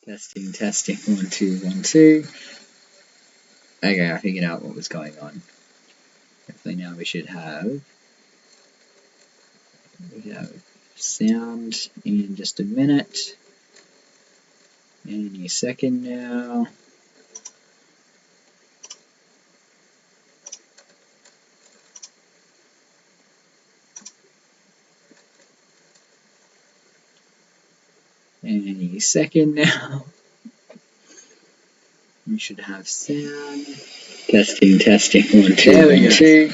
Testing, testing, 1, 2, 1, 2. Okay, I figured out what was going on. Hopefully now we should have sound in just a minute. Any second now. Any second now. We should have sound. Testing, testing, 1, 2, 1, 2.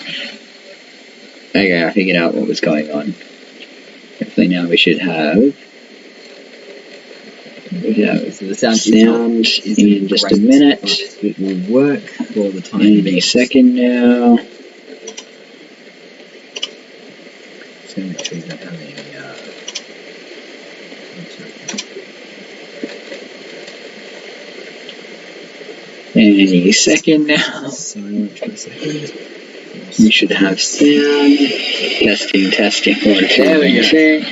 Okay, I figured out what was going on. Hopefully now we should have So the sound in just a minute. It will work for the time Any being. second now. Just gonna make sure you don't have any. Any second now. Silent for a second. You should have sound. Testing, testing, 1, 2, 1, 2.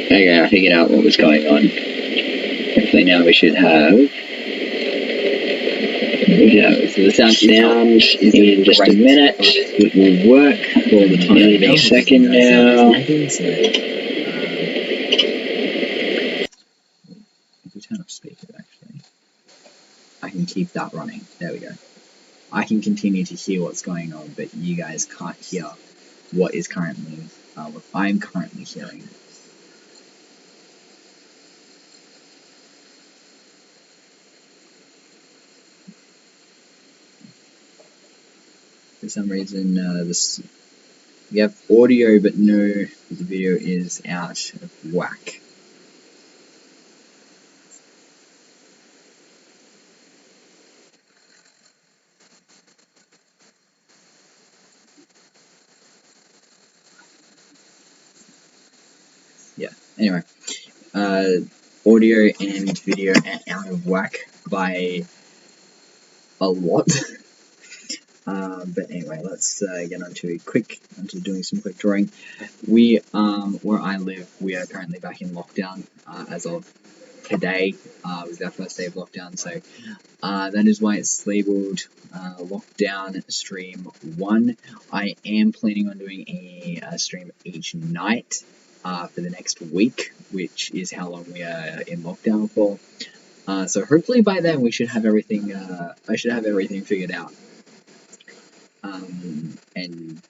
Okay, I figured out what was going on. Hopefully now we should have. So the sound in just a minute. It will work for the time being. Any second now. If we turn off speakers, actually, I can keep that running. There we go. I can continue to hear what's going on, but you guys can't hear what is currently, what I'm currently hearing. For some reason, we have audio, but no, the video is out of whack. Yeah, anyway, audio and video are out of whack by a lot. But anyway, let's get onto doing some quick drawing. We, where I live, we are currently back in lockdown as of today. Was our first day of lockdown, so that is why it's labeled Lockdown Stream 1. I am planning on doing a stream each night for the next week, which is how long we are in lockdown for. So hopefully by then we should have everything. I should have everything figured out. And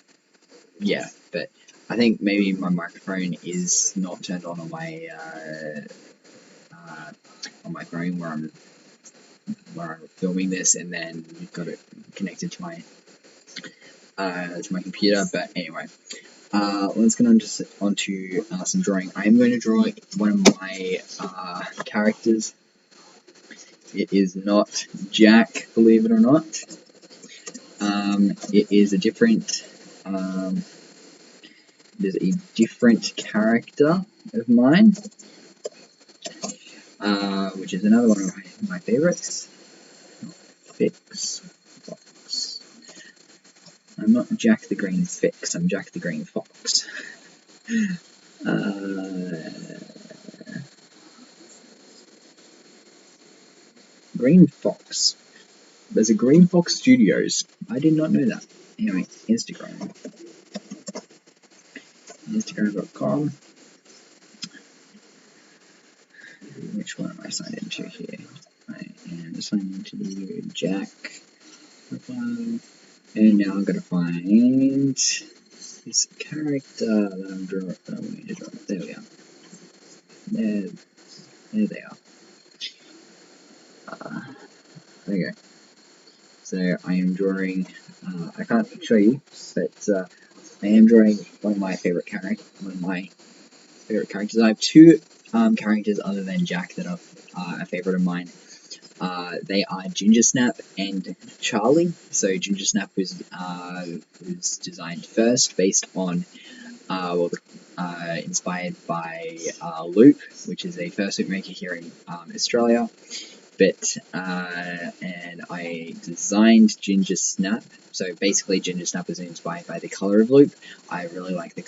yeah, but I think maybe my microphone is not turned on my phone where I'm filming this, and then you've got it connected to my computer. But anyway, let's get onto some drawing. I am going to draw one of my characters. It is not Jack, believe it or not. It is a different. There's a different character of mine, which is another one of my favorites. Fix Fox. I'm not Jack the Green Fix. I'm Jack the Green Fox. Green Fox. There's a Green Fox Studios. I did not know that. Anyway, Instagram. Instagram.com. Which one am I signed into here? I am signed into the Jack profile. And now I'm going to find this character that I'm drawing. That I'm going to draw. There we are. There they are. Okay. So I am drawing. I can't show you, but I am drawing one of my favorite characters. I have two characters other than Jack that are a favorite of mine. They are Ginger Snap and Charlie. So Ginger Snap was designed first, based on inspired by Loop, which is a fursuit maker here in Australia. but and I designed Ginger Snap. So basically, Ginger Snap was inspired by the color of Loop. I really liked the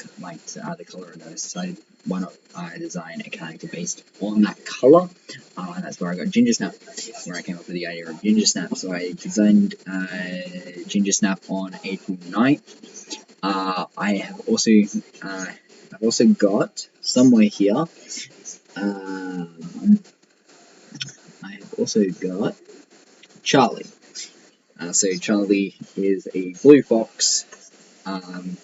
color of those, so why not design a character based on that color? That's where I got Ginger Snap, where I came up with the idea of Ginger Snap. So I designed Ginger Snap on April 9th. I've also got somewhere here. I have also got Charlie. So Charlie is a blue fox, and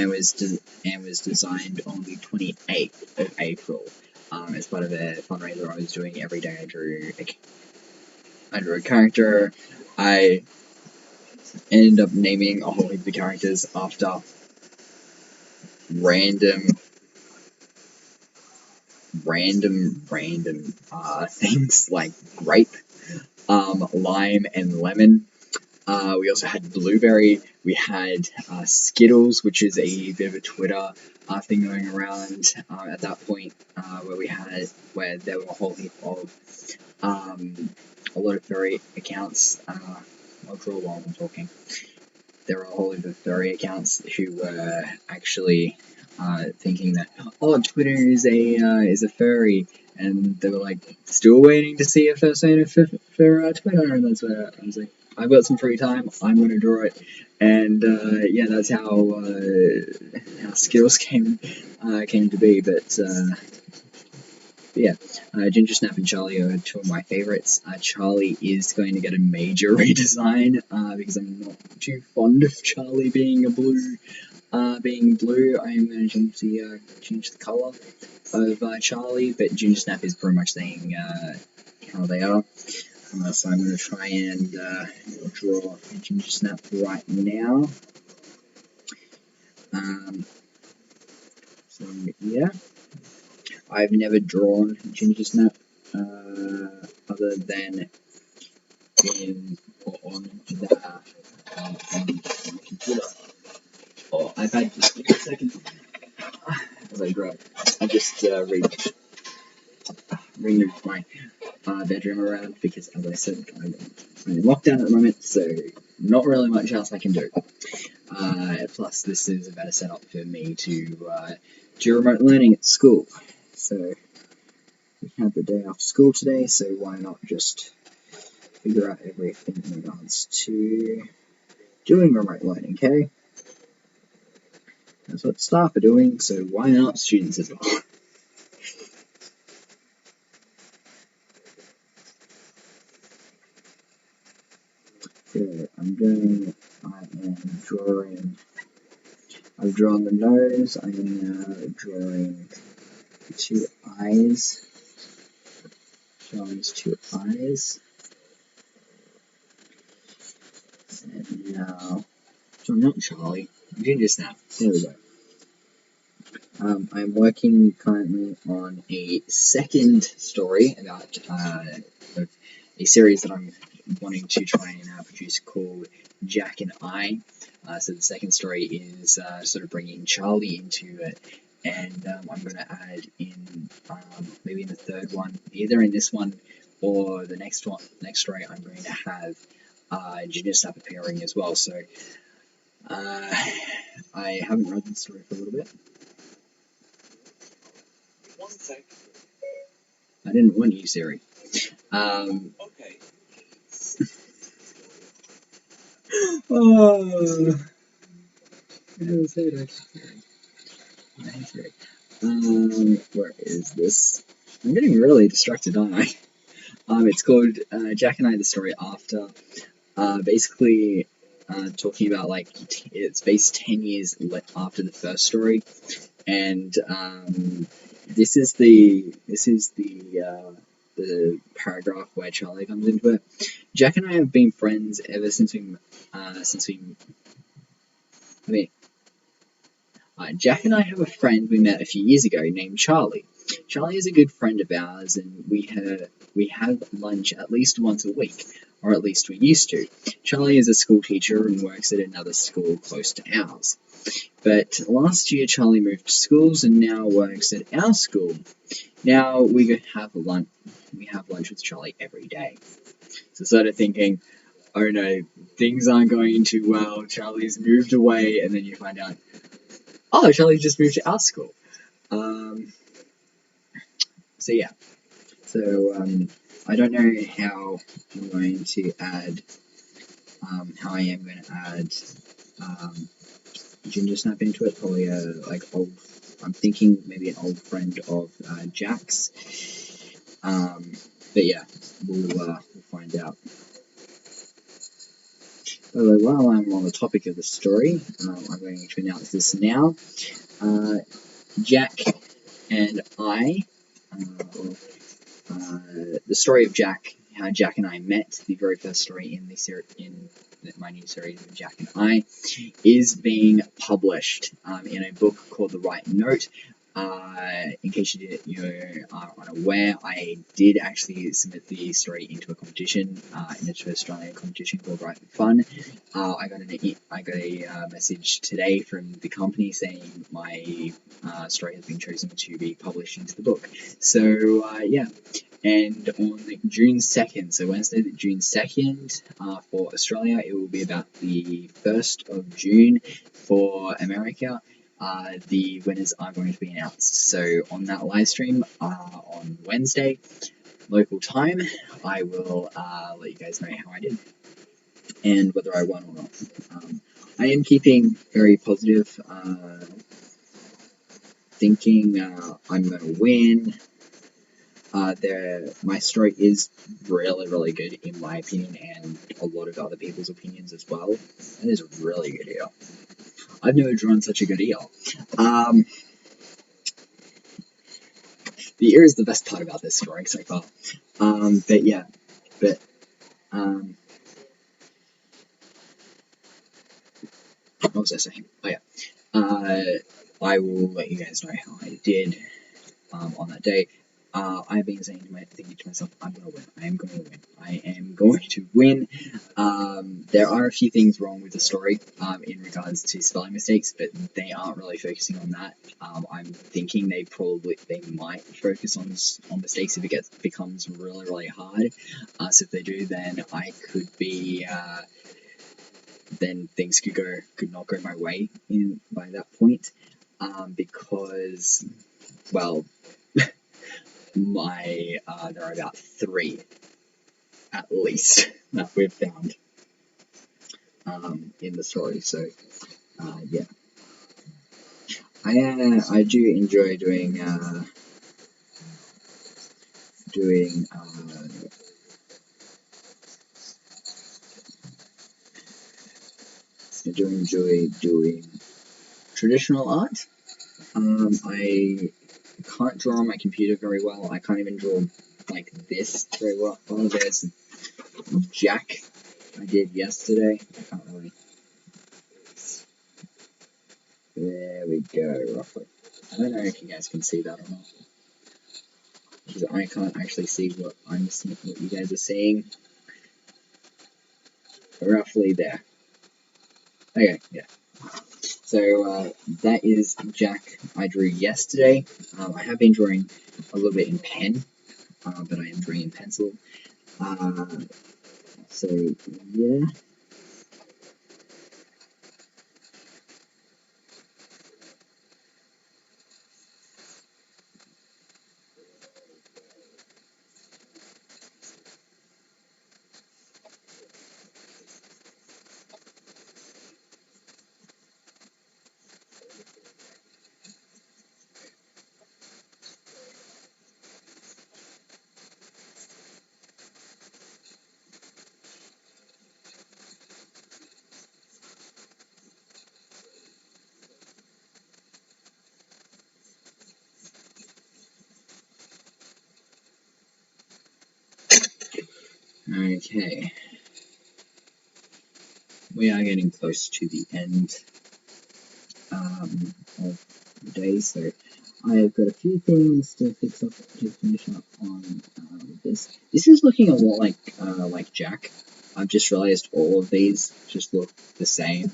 was designed on the 28th of April. As part of a fundraiser I was doing every day. I drew a character. I ended up naming a whole heap of characters after random things like grape, lime, and lemon. We also had blueberry. We had Skittles, which is a bit of a Twitter thing going around at that point, where there were a whole heap of a lot of furry accounts. I'll draw while I'm talking. There were a whole heap of furry accounts who were actually thinking that Twitter is a furry, and they were like still waiting to see a first owner for Twitter, and that's where I was like, I've got some free time, I'm going to draw it, and yeah, that's how Skills came to be. But yeah, Ginger Snap and Charlie are two of my favorites. Charlie is going to get a major redesign because I'm not too fond of Charlie being blue. I am going to change the color of Charlie, but Ginger Snap is pretty much saying how they are. So I'm going to try and draw Ginger Snap right now. So yeah, I've never drawn Ginger Snap other than on the computer. Oh, iPad, just give me a second. As I draw, I just removed my bedroom around because, as I said, I'm in lockdown at the moment, so not really much else I can do. Plus, this is a better setup for me to do remote learning at school. So we had the day after school today, so why not just figure out everything in regards to doing remote learning, okay? That's what staff are doing, so why not students as well? So I've drawn the nose. I am now drawing the two eyes. Charlie's two eyes. And now, so not Charlie, Ginger Snap. There we go. I'm working currently on a second story about a series that I'm wanting to try and produce called Jack and I. So the second story is sort of bringing Charlie into it, and I'm going to add in maybe in the third one, either in this one or the next story, I'm going to have Ginger Snap appearing as well. So I haven't read the story for a little bit. One sec. I didn't want you, Siri. Okay. Oh, where is this? I'm getting really distracted, aren't I? It's called Jack and I, the story after. Basically, talking about like it's based 10 years after the first story, and this is the paragraph where Charlie comes into it. Jack and I have been friends ever since Jack and I have a friend we met a few years ago named Charlie. Charlie is a good friend of ours, and we have lunch at least once a week, or at least we used to. Charlie is a school teacher and works at another school close to ours. But last year, Charlie moved schools and now works at our school. Now we have lunch. we have lunch with Charlie every day. So started thinking, oh no, things aren't going too well. Charlie's moved away, and then you find out, oh, Charlie just moved to our school. So yeah. So I don't know how I'm going to add, how I am going to add Ginger Snap into it. Probably I'm thinking maybe an old friend of Jack's. But yeah, we'll find out. While I'm on the topic of the story, I'm going to announce this now. Jack and I, the story of Jack, how Jack and I met, the very first story in my new series of Jack and I, is being published in a book called The Right Note. In case you are unaware, I did actually submit the story into a competition, into an Australian competition called Write for Fun. I got a message today from the company saying my story has been chosen to be published into the book. So yeah, and on June 2nd, so Wednesday, June 2nd, for Australia, it will be about the 1st of June for America. The winners are going to be announced. So on that live stream on Wednesday, local time, I will let you guys know how I did and whether I won or not. I am keeping very positive, thinking I'm going to win. My story is really, really good in my opinion and a lot of other people's opinions as well. It is a really good eel. I've never drawn such a good eel. The ear is the best part about this story so far. But yeah, what was I saying? Oh yeah, I will let you guys know how I did on that day. I've been thinking to myself, I'm going to win. I am going to win. I am going to win. There are a few things wrong with the story in regards to spelling mistakes, but they aren't really focusing on that. I'm thinking they might focus on mistakes if it becomes really, really hard. So if they do, then I could be then things could not go my way by that point, because, well, there are about 3 at least that we've found in the story. So yeah, I do enjoy doing I do enjoy doing traditional art. I can't draw on my computer very well. I can't even draw like this very well. Oh, there's Jack I did yesterday. I can't really. There we go, roughly. I don't know if you guys can see that or not, because I can't actually see what you guys are seeing. Roughly there. Okay, yeah. So that is Jack I drew yesterday. I have been drawing a little bit in pen, but I am drawing in pencil. So yeah. Okay. We are getting close to the end of the day, so I have got a few things to fix up to finish up on this. This is looking a lot like Jack. I've just realized all of these just look the same.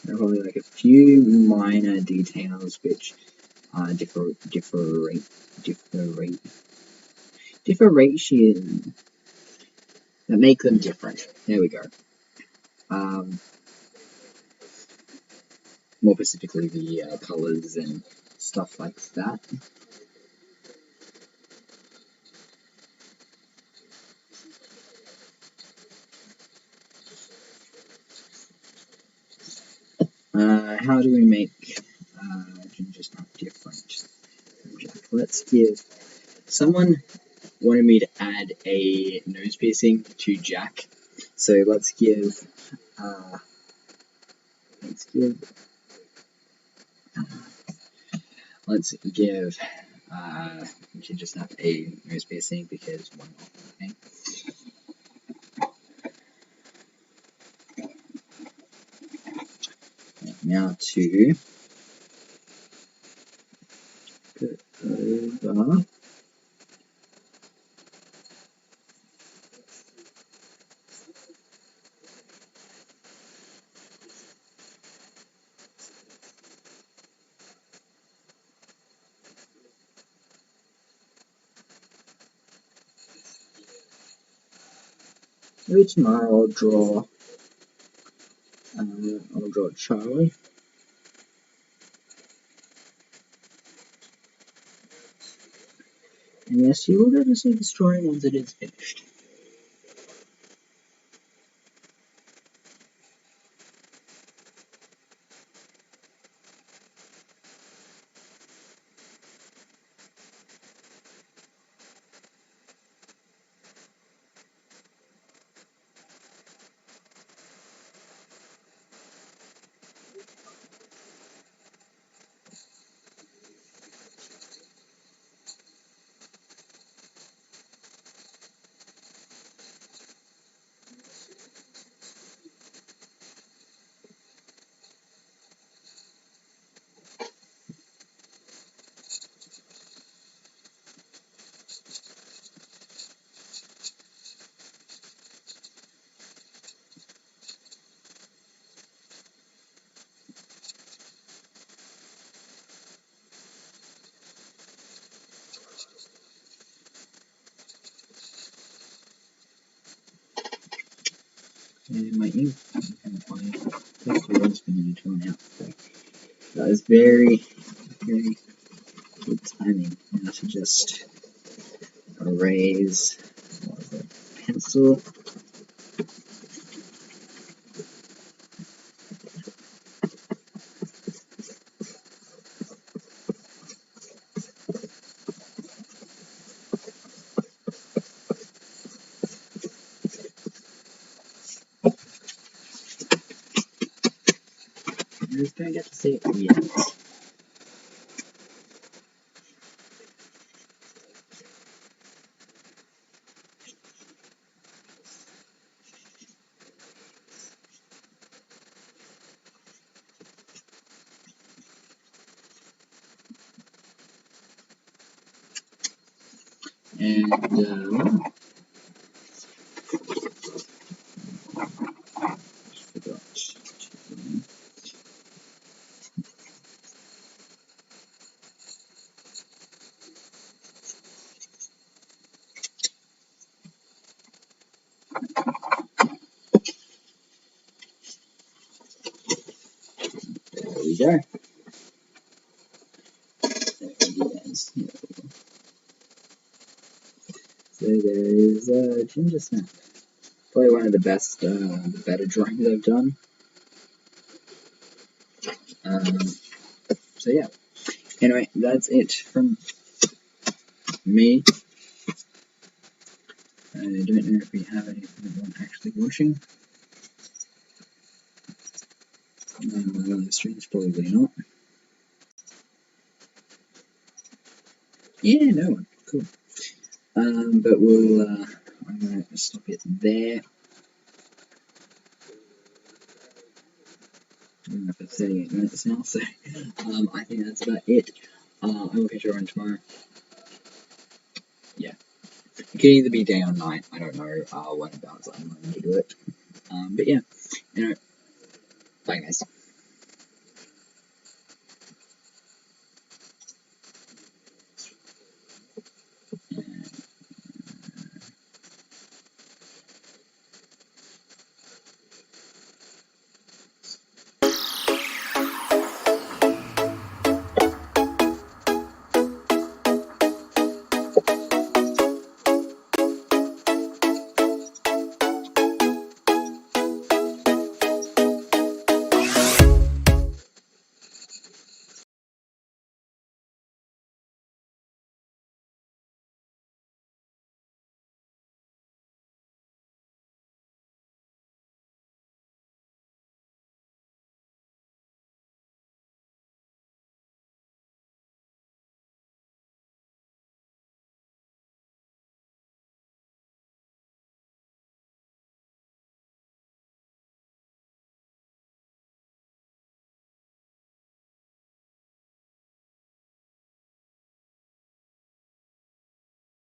There are probably like a few minor details which differentiation that make them different. There we go. More specifically, the colors and stuff like that. How do we make ginger snap different? Let's give someone wanted me to add a nose piercing to Jack, so let's give ginger snap a nose piercing because why not? Okay. Now to put over tomorrow I'll draw Charlie. And yes, you will get to see the story once it is finished. And my ink and my texture is going to turn out. So that is very, very good timing. Now to just erase the pencil. I just don't get to see it yet. And forgot to, there we go. So there is ginger snap. Probably one of the best, the better drawings I've done. So yeah. Anyway, that's it from me. I don't know if we have anyone actually watching. On the streams, probably not. Yeah, no one. Cool. But I'm going to stop it there. I don't know if it's 38 minutes now, so I think that's about it. I will catch you around tomorrow. Yeah. It could either be day or night. I don't know when about I'm going to do it. But yeah. Anyway, bye guys.